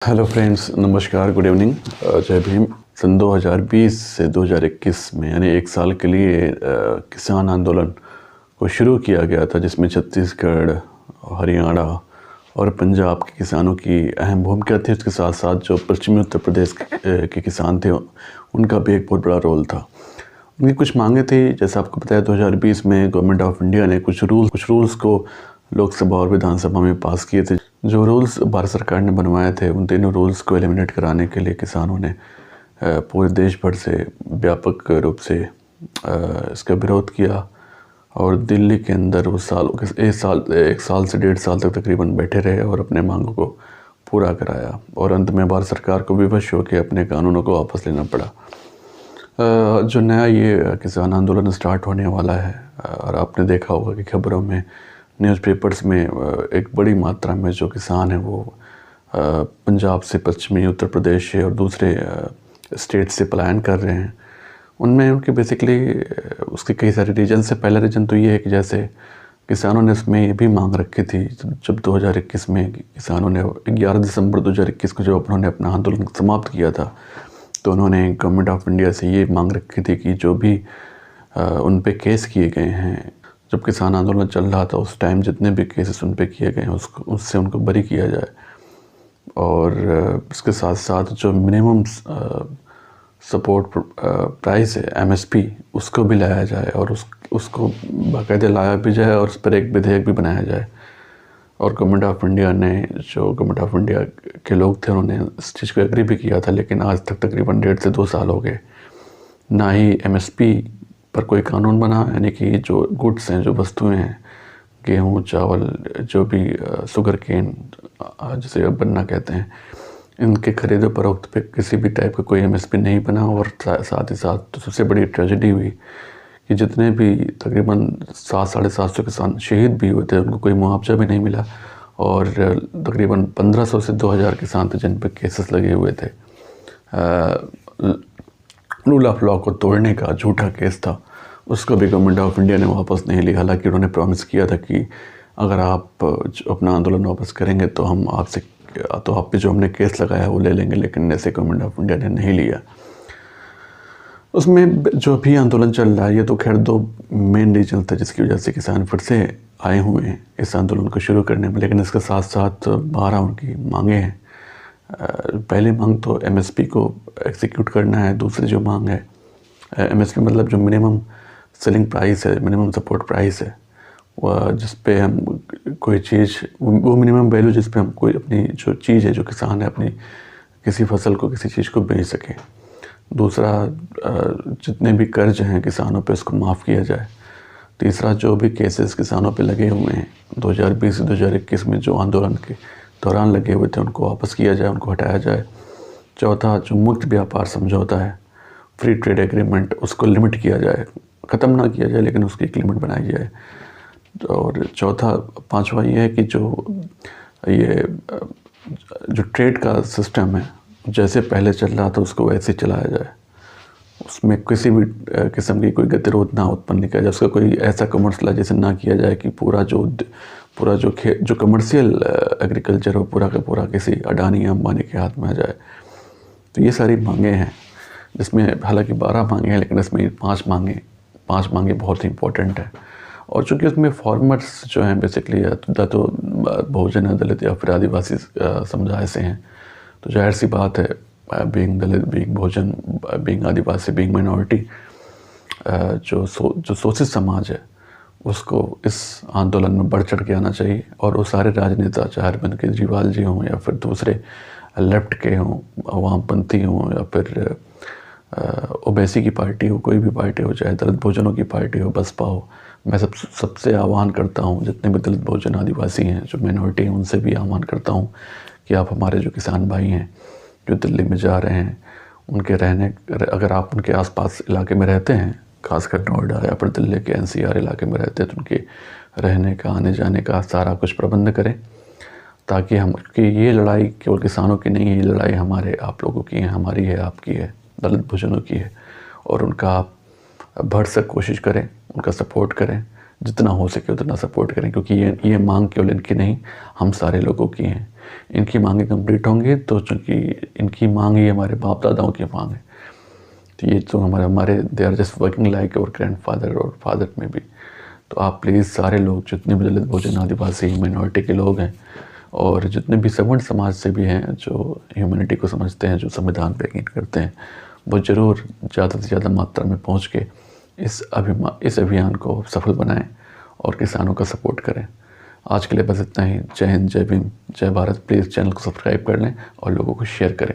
Hello friends, नमस्कार, good evening, जय भीम। सन 2020 से 2021 में यानी एक साल के लिए किसान आंदोलन को शुरू किया गया था, जिसमें छत्तीसगढ़, हरियाणा और पंजाब के किसानों की अहम भूमिका थी। उसके साथ साथ जो पश्चिमी उत्तर प्रदेश के किसान थे, उनका भी एक बहुत बड़ा रोल था। उनकी कुछ मांगे थी, जैसा आपको पता है 2020 में गवर्नमेंट ऑफ इंडिया ने कुछ रूल्स को लोकसभा और विधानसभा में पास किए थे। जो रूल्स भारत सरकार ने बनवाए थे, उन तीनों रूल्स को एलिमिनेट कराने के लिए किसानों ने पूरे देश भर से व्यापक रूप से इसका विरोध किया और दिल्ली के अंदर वो एक साल से 1.5 साल तक तकरीबन बैठे रहे और अपने मांगों को पूरा कराया और अंत में भारत सरकार को विवश होकर अपने कानूनों को वापस लेना पड़ा। जो नया ये किसान आंदोलन स्टार्ट होने वाला है, और आपने देखा होगा कि खबरों में, न्यूज़पेपर्स में एक बड़ी मात्रा में जो किसान हैं वो पंजाब से, पश्चिमी उत्तर प्रदेश से और दूसरे स्टेट से पलायन कर रहे हैं। उनमें उनके बेसिकली उसके कई सारे रीजन से, पहला रीजन तो ये है कि जैसे किसानों ने उसमें ये भी मांग रखी थी, जब 2021 में किसानों ने 11 दिसंबर 2021 को जब उन्होंने अपना आंदोलन समाप्त किया था, तो उन्होंने गवर्नमेंट ऑफ इंडिया से ये मांग रखी थी कि जो भी उन पे केस किए गए हैं, जब किसान आंदोलन चल रहा था उस टाइम जितने भी केसेस उन पे किए गए हैं उससे उनको बरी किया जाए, और इसके साथ साथ जो मिनिमम सपोर्ट प्राइस है MSP, उसको भी लाया जाए और उसको बाकायदे लाया भी जाए और उस पर एक विधेयक भी बनाया जाए। और गवर्नमेंट ऑफ इंडिया के लोग थे, उन्होंने इस चीज़ को एग्री भी किया था, लेकिन आज तक तकरीबन 1.5 से 2 साल हो गए, ना ही MSP पर कोई कानून बना, यानी कि जो गुड्स हैं, जो वस्तुएं हैं, गेहूँ, चावल, जो भी शुगर केन जिसे अब गन्ना कहते हैं, इनके खरीदो फरोख्त पे किसी भी टाइप का कोई MSP नहीं बना। और साथ ही साथ तो सबसे बड़ी ट्रेजेडी हुई कि जितने भी तकरीबन 700-750 किसान शहीद भी हुए थे, उनको कोई मुआवजा भी नहीं मिला, और तकरीबन 1500 से 2000 किसान थे जिन पर केसेस लगे हुए थे। रूल ऑफ लॉ को तोड़ने का झूठा केस था, उसको भी गवर्नमेंट ऑफ इंडिया ने वापस नहीं लिया। हालांकि उन्होंने प्रॉमिस किया था कि अगर आप अपना आंदोलन वापस करेंगे तो हम आप पे जो हमने केस लगाया है वो ले लेंगे, लेकिन ऐसे गवर्नमेंट ऑफ इंडिया ने नहीं लिया। उसमें जो भी आंदोलन चल रहा है, ये तो खैर 2 मेन रीजन थे जिसकी वजह से किसान फिर से आए हुए हैं इस आंदोलन को शुरू करने में, लेकिन इसके साथ साथ 12 उनकी मांगे हैं। पहली मांग तो MSP को एग्जीक्यूट करना है। दूसरी जो मांग है, MSP मतलब जो मिनिमम सेलिंग प्राइस है, मिनिमम सपोर्ट प्राइस है, वह जिस पे हम कोई चीज़, वो मिनिमम वैल्यू जिस पे हम कोई अपनी जो चीज़ है, जो किसान है अपनी किसी फसल को, किसी चीज़ को बेच सके। दूसरा, जितने भी कर्ज हैं किसानों पे उसको माफ़ किया जाए। तीसरा, जो भी केसेस किसानों पे लगे हुए हैं 2020 से 2021 में जो आंदोलन के दौरान लगे हुए थे, उनको वापस किया जाए, उनको हटाया जाए। चौथा, जो मुक्त व्यापार समझौता है, फ्री ट्रेड एग्रीमेंट, उसको लिमिट किया जाए, ख़त्म ना किया जाए लेकिन उसकी एक लिमिट बनाई जाए। और पांचवा ये है कि जो ट्रेड का सिस्टम है, जैसे पहले चल रहा था उसको वैसे चलाया जाए, उसमें किसी भी किस्म की कोई गतिरोध ना उत्पन्न किया जाए, उसका कोई ऐसा कमर्शलाइजेशन ना किया जाए कि पूरा जो कमर्शियल एग्रीकल्चर हो पूरा का पूरा किसी अडानी या अंबानी के हाथ में आ जाए। तो ये सारी मांगे हैं, जिसमें हालांकि 12 मांगे हैं, लेकिन इसमें 5 मांगे बहुत ही इंपॉर्टेंट है। और चूँकि उसमें फार्मर्स जो हैं बेसिकली तो बहुजन, दलित या फिर आदिवासी समुदाय से हैं, तो जाहिर सी बात है, बीइंग दलित, बीइंग बहुजन, बीइंग आदिवासी, बीइंग माइनॉरिटी, जो शोषित समाज है, उसको इस आंदोलन में बढ़ चढ़ के आना चाहिए। और वो सारे राजनेता, चाहे अरविंद केजरीवाल जी हों या फिर दूसरे लेफ्ट के हों, वामपंथी हों या फिर ओबीसी की पार्टी हो, कोई भी पार्टी हो, चाहे दलित बहुजनों की पार्टी हो, बसपा हो, मैं सबसे आह्वान करता हूँ, जितने भी दलित बहुजन आदिवासी हैं, जो माइनॉरिटी हैं, उनसे भी आह्वान करता हूँ कि आप हमारे जो किसान भाई हैं जो दिल्ली में जा रहे हैं, उनके अगर आप उनके आसपास इलाके में रहते हैं, खासकर नोएडा या फिर दिल्ली के NCR इलाके में रहते हैं, तो उनके रहने का, आने जाने का सारा कुछ प्रबंध करें, ताकि कि ये लड़ाई केवल किसानों की नहीं है, ये लड़ाई आप लोगों की है, हमारी है, आपकी है, दलित बहुजनों की है। और उनका आप भरसक कोशिश करें, उनका सपोर्ट करें, जितना हो सके उतना सपोर्ट करें, क्योंकि ये मांग केवल इनकी नहीं, हम सारे लोगों की हैं। इनकी मांगें कंप्लीट होंगी तो चूँकि इनकी मांग ही हमारे बाप दादाओं की मांग है, तो ये तो हमारे they are just working like और ग्रैंडफादर और फादर में भी। तो आप प्लीज़ सारे लोग, जितने भी दलित बहुजन आदिवासी माइनॉरिटी के लोग हैं और जितने भी सवर्ण समाज से भी हैं, जो ह्यूमैनिटी को समझते हैं, जो संविधान पे यकीन करते हैं, वो ज़रूर ज़्यादा से ज़्यादा मात्रा में पहुंच के इस अभियान को सफल बनाएं और किसानों का सपोर्ट करें। आज के लिए बस इतना ही। जय हिंद, जय भीम, जय भारत। प्लीज़ चैनल को सब्सक्राइब कर लें और लोगों को शेयर करें।